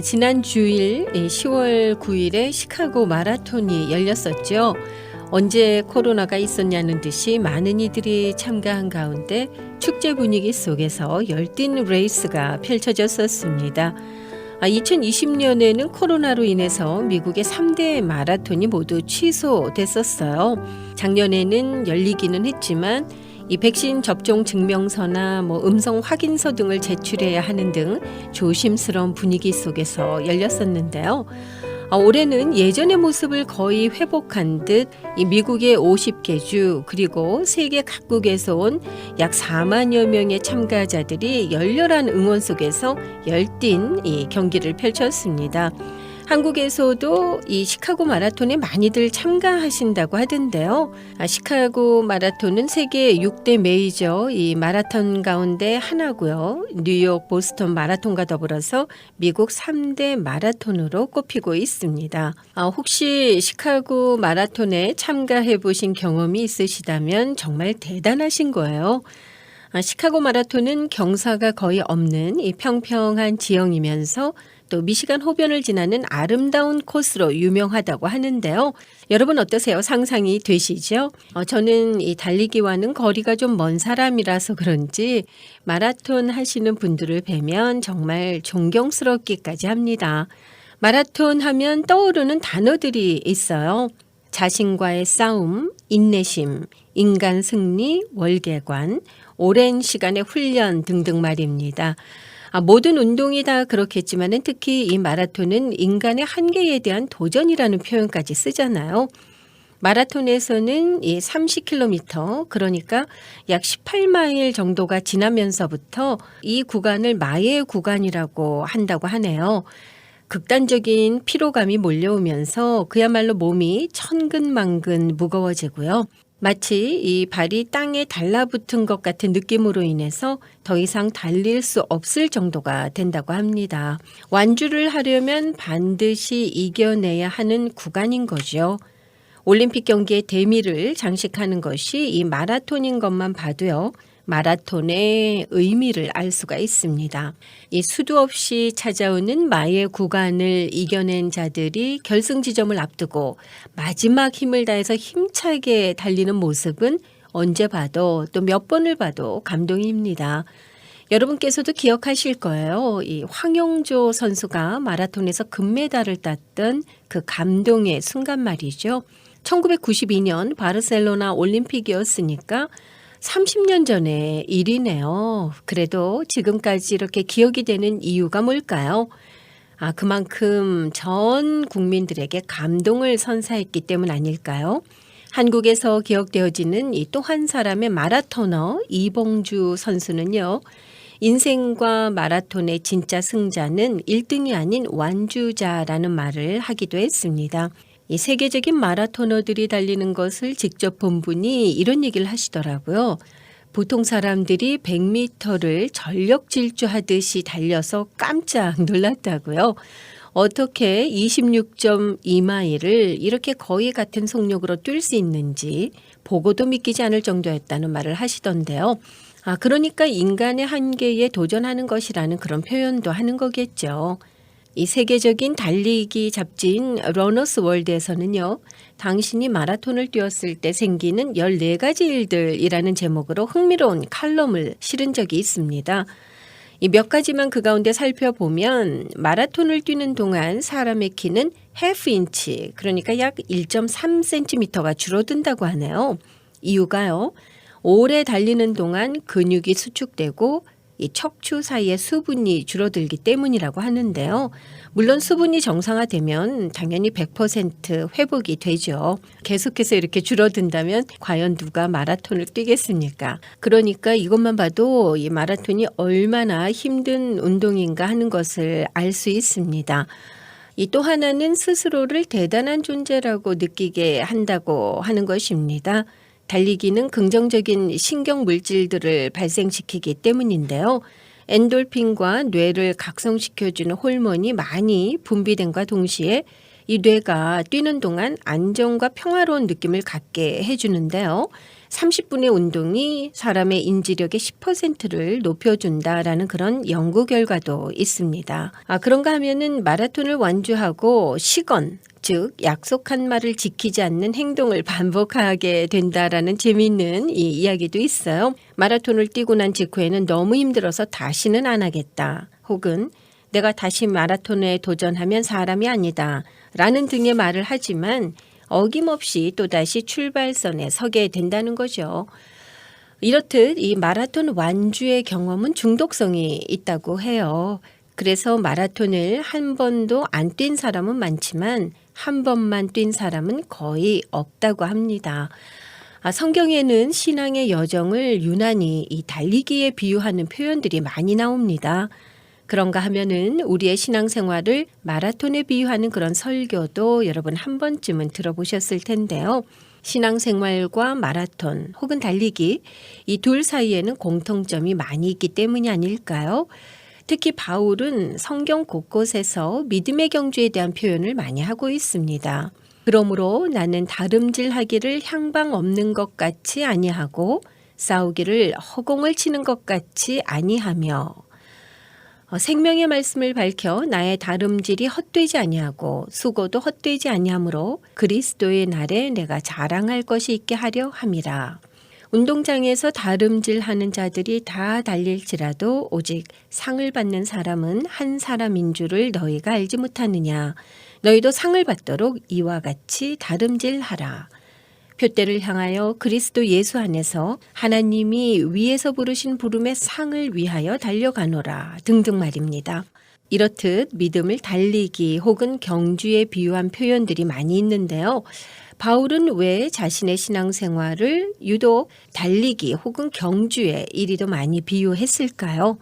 지난 주일 10월 9일에 시카고 마라톤이 열렸었죠. 언제 코로나가 있었냐는 듯이 많은 이들이 참가한 가운데 축제 분위기 속에서 열띤 레이스가 펼쳐졌었습니다. 2020년에는 코로나로 인해서 미국의 3대 마라톤이 모두 취소됐었어요. 작년에는 열리기는 했지만 이 백신 접종 증명서나 음성 확인서 등을 제출해야 하는 등 조심스러운 분위기 속에서 열렸었는데요. 올해는 예전의 모습을 거의 회복한 듯 이 미국의 50개 주 그리고 세계 각국에서 온 약 4만여 명의 참가자들이 열렬한 응원 속에서 열띤 이 경기를 펼쳤습니다. 한국에서도 이 시카고 마라톤에 많이들 참가하신다고 하던데요. 시카고 마라톤은 세계 6대 메이저 이 마라톤 가운데 하나고요. 뉴욕, 보스턴 마라톤과 더불어서 미국 3대 마라톤으로 꼽히고 있습니다. 혹시 시카고 마라톤에 참가해 보신 경험이 있으시다면 정말 대단하신 거예요. 시카고 마라톤은 경사가 거의 없는 이 평평한 지형이면서 또 미시간 호변을 지나는 아름다운 코스로 유명하다고 하는데요. 여러분 어떠세요? 상상이 되시죠? 저는 이 달리기와는 거리가 좀 먼 사람이라서 그런지 마라톤 하시는 분들을 뵈면 정말 존경스럽기까지 합니다. 마라톤 하면 떠오르는 단어들이 있어요. 자신과의 싸움, 인내심, 인간 승리, 월계관, 오랜 시간의 훈련 등등 말입니다. 모든 운동이 다 그렇겠지만 특히 이 마라톤은 인간의 한계에 대한 도전이라는 표현까지 쓰잖아요. 마라톤에서는 이 30km 그러니까 약 18마일 정도가 지나면서부터 이 구간을 마의 구간이라고 한다고 하네요. 극단적인 피로감이 몰려오면서 그야말로 몸이 천근만근 무거워지고요. 마치 이 발이 땅에 달라붙은 것 같은 느낌으로 인해서 더 이상 달릴 수 없을 정도가 된다고 합니다. 완주를 하려면 반드시 이겨내야 하는 구간인 거죠. 올림픽 경기의 대미를 장식하는 것이 이 마라톤인 것만 봐도요. 마라톤의 의미를 알 수가 있습니다. 이 수도 없이 찾아오는 마의 구간을 이겨낸 자들이 결승 지점을 앞두고 마지막 힘을 다해서 힘차게 달리는 모습은 언제 봐도 또 몇 번을 봐도 감동입니다. 여러분께서도 기억하실 거예요. 이 황용조 선수가 마라톤에서 금메달을 땄던 그 감동의 순간 말이죠. 1992년 바르셀로나 올림픽이었으니까 30년 전의 일이네요. 그래도 지금까지 이렇게 기억이 되는 이유가 뭘까요? 그만큼 전 국민들에게 감동을 선사했기 때문 아닐까요? 한국에서 기억되어지는 이 또 한 사람의 마라토너 이봉주 선수는요. 인생과 마라톤의 진짜 승자는 1등이 아닌 완주자라는 말을 하기도 했습니다. 이 세계적인 마라토너들이 달리는 것을 직접 본 분이 이런 얘기를 하시더라고요. 보통 사람들이 100m를 전력 질주하듯이 달려서 깜짝 놀랐다고요. 어떻게 26.2마일을 이렇게 거의 같은 속력으로 뛸 수 있는지 보고도 믿기지 않을 정도였다는 말을 하시던데요. 그러니까 인간의 한계에 도전하는 것이라는 그런 표현도 하는 거겠죠. 이 세계적인 달리기 잡지인 러너스 월드에서는요. 당신이 마라톤을 뛰었을 때 생기는 14가지 일들이라는 제목으로 흥미로운 칼럼을 실은 적이 있습니다. 이 몇 가지만 그 가운데 살펴보면 마라톤을 뛰는 동안 사람의 키는 half inch 그러니까 약 1.3cm가 줄어든다고 하네요. 이유가요. 오래 달리는 동안 근육이 수축되고 이 척추 사이의 수분이 줄어들기 때문이라고 하는데요. 물론 수분이 정상화되면 당연히 100% 회복이 되죠. 계속해서 이렇게 줄어든다면 과연 누가 마라톤을 뛰겠습니까? 그러니까 이것만 봐도 이 마라톤이 얼마나 힘든 운동인가 하는 것을 알 수 있습니다. 이 또 하나는 스스로를 대단한 존재라고 느끼게 한다고 하는 것입니다. 달리기는 긍정적인 신경 물질들을 발생시키기 때문인데요. 엔돌핀과 뇌를 각성시켜주는 호르몬이 많이 분비됨과 동시에 이 뇌가 뛰는 동안 안정과 평화로운 느낌을 갖게 해주는데요. 30분의 운동이 사람의 인지력의 10%를 높여준다라는 그런 연구 결과도 있습니다. 그런가 하면은 마라톤을 완주하고 시건, 즉 약속한 말을 지키지 않는 행동을 반복하게 된다라는 재미있는 이 이야기도 있어요. 마라톤을 뛰고 난 직후에는 너무 힘들어서 다시는 안 하겠다. 혹은 내가 다시 마라톤에 도전하면 사람이 아니다. 라는 등의 말을 하지만 어김없이 또다시 출발선에 서게 된다는 거죠. 이렇듯 이 마라톤 완주의 경험은 중독성이 있다고 해요. 그래서 마라톤을 한 번도 안 뛴 사람은 많지만 한 번만 뛴 사람은 거의 없다고 합니다. 성경에는 신앙의 여정을 유난히 이 달리기에 비유하는 표현들이 많이 나옵니다. 그런가 하면은 우리의 신앙생활을 마라톤에 비유하는 그런 설교도 여러분 한 번쯤은 들어보셨을 텐데요. 신앙생활과 마라톤 혹은 달리기 이 둘 사이에는 공통점이 많이 있기 때문이 아닐까요? 특히 바울은 성경 곳곳에서 믿음의 경주에 대한 표현을 많이 하고 있습니다. 그러므로 나는 다름질하기를 향방 없는 것 같이 아니하고 싸우기를 허공을 치는 것 같이 아니하며 생명의 말씀을 밝혀 나의 다름질이 헛되지 아니하고 수고도 헛되지 아니하므로 그리스도의 날에 내가 자랑할 것이 있게 하려 함이라. 운동장에서 다름질하는 자들이 다 달릴지라도 오직 상을 받는 사람은 한 사람인 줄을 너희가 알지 못하느냐. 너희도 상을 받도록 이와 같이 다름질하라. 표대를 향하여 그리스도 예수 안에서 하나님이 위에서 부르신 부름의 상을 위하여 달려가노라 등등 말입니다. 이렇듯 믿음을 달리기 혹은 경주에 비유한 표현들이 많이 있는데요. 바울은 왜 자신의 신앙생활을 유독 달리기 혹은 경주에 이리도 많이 비유했을까요?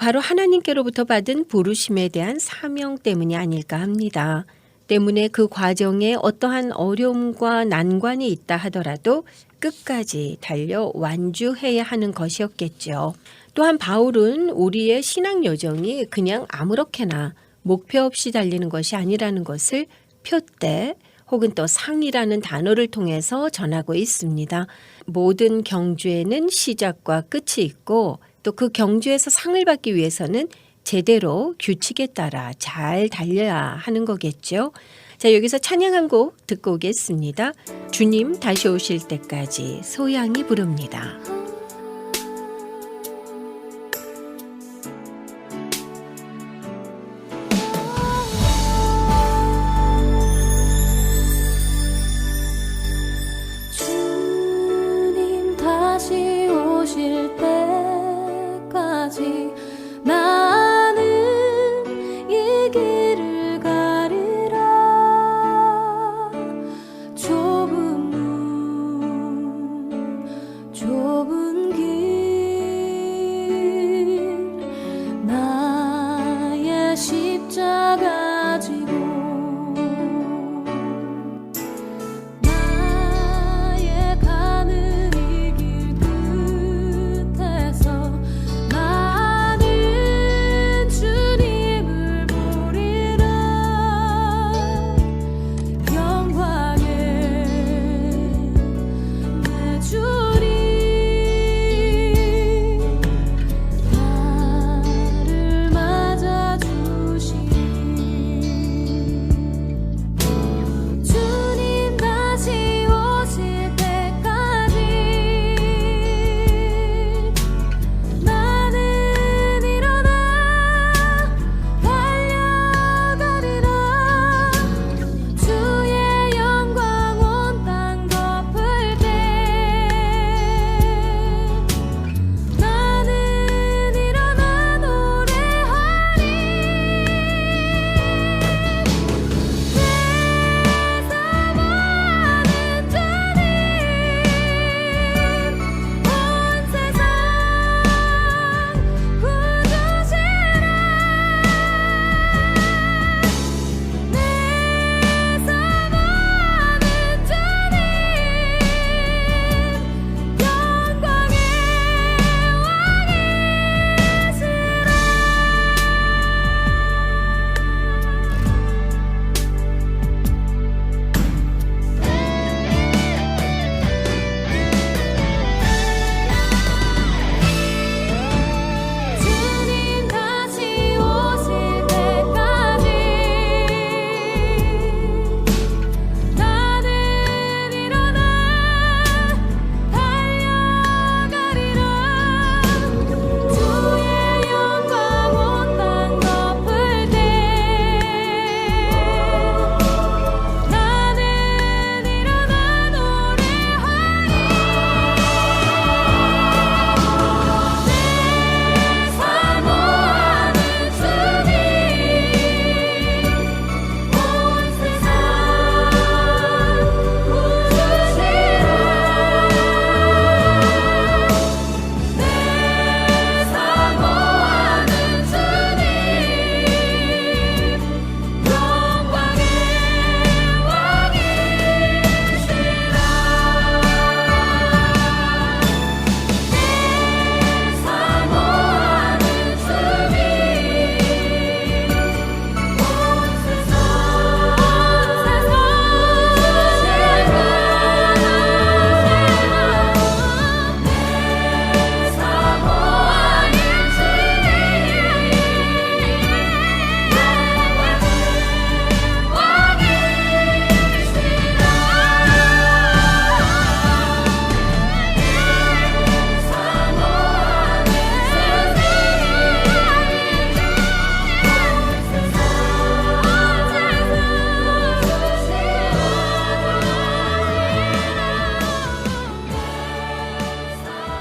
바로 하나님께로부터 받은 부르심에 대한 사명 때문이 아닐까 합니다. 때문에 그 과정에 어떠한 어려움과 난관이 있다 하더라도 끝까지 달려 완주해야 하는 것이었겠죠. 또한 바울은 우리의 신앙 여정이 그냥 아무렇게나 목표 없이 달리는 것이 아니라는 것을 표대 혹은 또 상이라는 단어를 통해서 전하고 있습니다. 모든 경주에는 시작과 끝이 있고 또 그 경주에서 상을 받기 위해서는 제대로 규칙에 따라 잘 달려야 하는 거겠죠. 자, 여기서 찬양 한 곡 듣고 오겠습니다. 주님 다시 오실 때까지 소양이 부릅니다. 주님 다시 오실 때까지 나는 이 길을 가리라. 좁은 문 좁은 길 나의 십자가 지고 나의 가는 이 길 끝에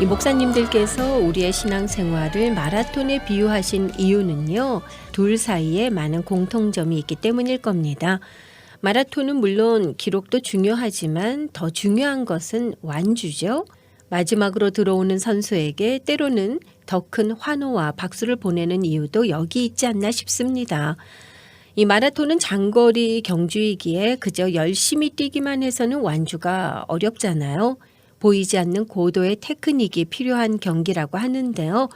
목사님들께서 우리의 신앙생활을 마라톤에 비유하신 이유는요, 둘 사이에 많은 공통점이 있기 때문일 겁니다. 마라톤은 물론 기록도 중요하지만 더 중요한 것은 완주죠. 마지막으로 들어오는 선수에게 때로는 더 큰 환호와 박수를 보내는 이유도 여기 있지 않나 싶습니다. 이 마라톤은 장거리 경주이기에 그저 열심히 뛰기만 해서는 완주가 어렵잖아요. 보이지 않는 고도의 테크닉이 필요한 경기라고 하는데요.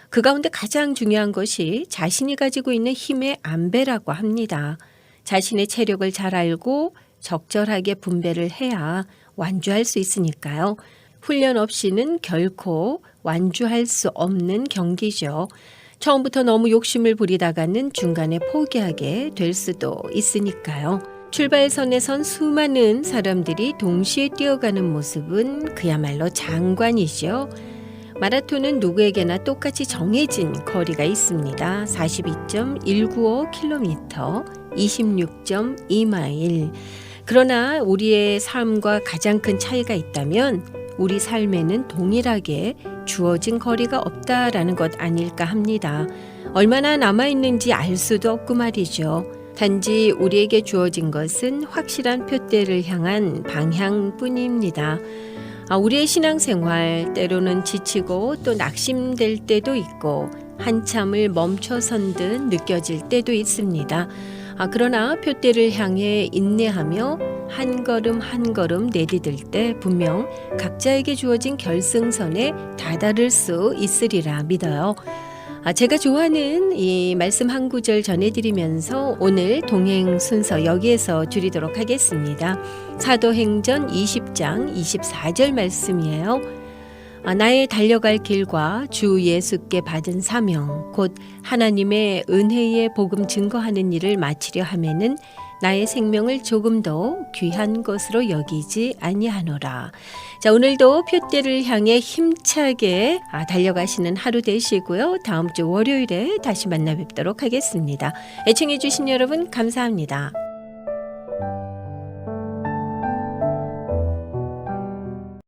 그 가운데 가장 중요한 것이 자신이 가지고 있는 힘의 안배라고 합니다. 자신의 체력을 잘 알고 적절하게 분배를 해야 완주할 수 있으니까요. 훈련 없이는 결코 완주할 수 없는 경기죠. 처음부터 너무 욕심을 부리다가는 중간에 포기하게 될 수도 있으니까요. 출발선에 선 수많은 사람들이 동시에 뛰어가는 모습은 그야말로 장관이죠. 마라톤은 누구에게나 똑같이 정해진 거리가 있습니다. 42.195km, 26.2마일. 그러나 우리의 삶과 가장 큰 차이가 있다면 우리 삶에는 동일하게 주어진 거리가 없다라는 것 아닐까 합니다. 얼마나 남아있는지 알 수도 없고 말이죠. 단지 우리에게 주어진 것은 확실한 표대를 향한 방향뿐입니다. 우리의 신앙생활 때로는 지치고 또 낙심될 때도 있고 한참을 멈춰선 듯 느껴질 때도 있습니다. 그러나 표대를 향해 인내하며 한 걸음 한 걸음 내디딜 때 분명 각자에게 주어진 결승선에 다다를 수 있으리라 믿어요. 제가 좋아하는 이 말씀 한 구절 전해드리면서 오늘 동행 순서 여기에서 줄이도록 하겠습니다. 사도행전 20장 24절 말씀이에요. 나의 달려갈 길과 주 예수께 받은 사명 곧 하나님의 은혜의 복음 증거하는 일을 마치려 하면은 나의 생명을 조금도 귀한 것으로 여기지 아니하노라. 자, 오늘도 표대를 향해 힘차게 달려가시는 하루 되시고요. 다음 주 월요일에 다시 만나 뵙도록 하겠습니다. 애청해 주신 여러분 감사합니다.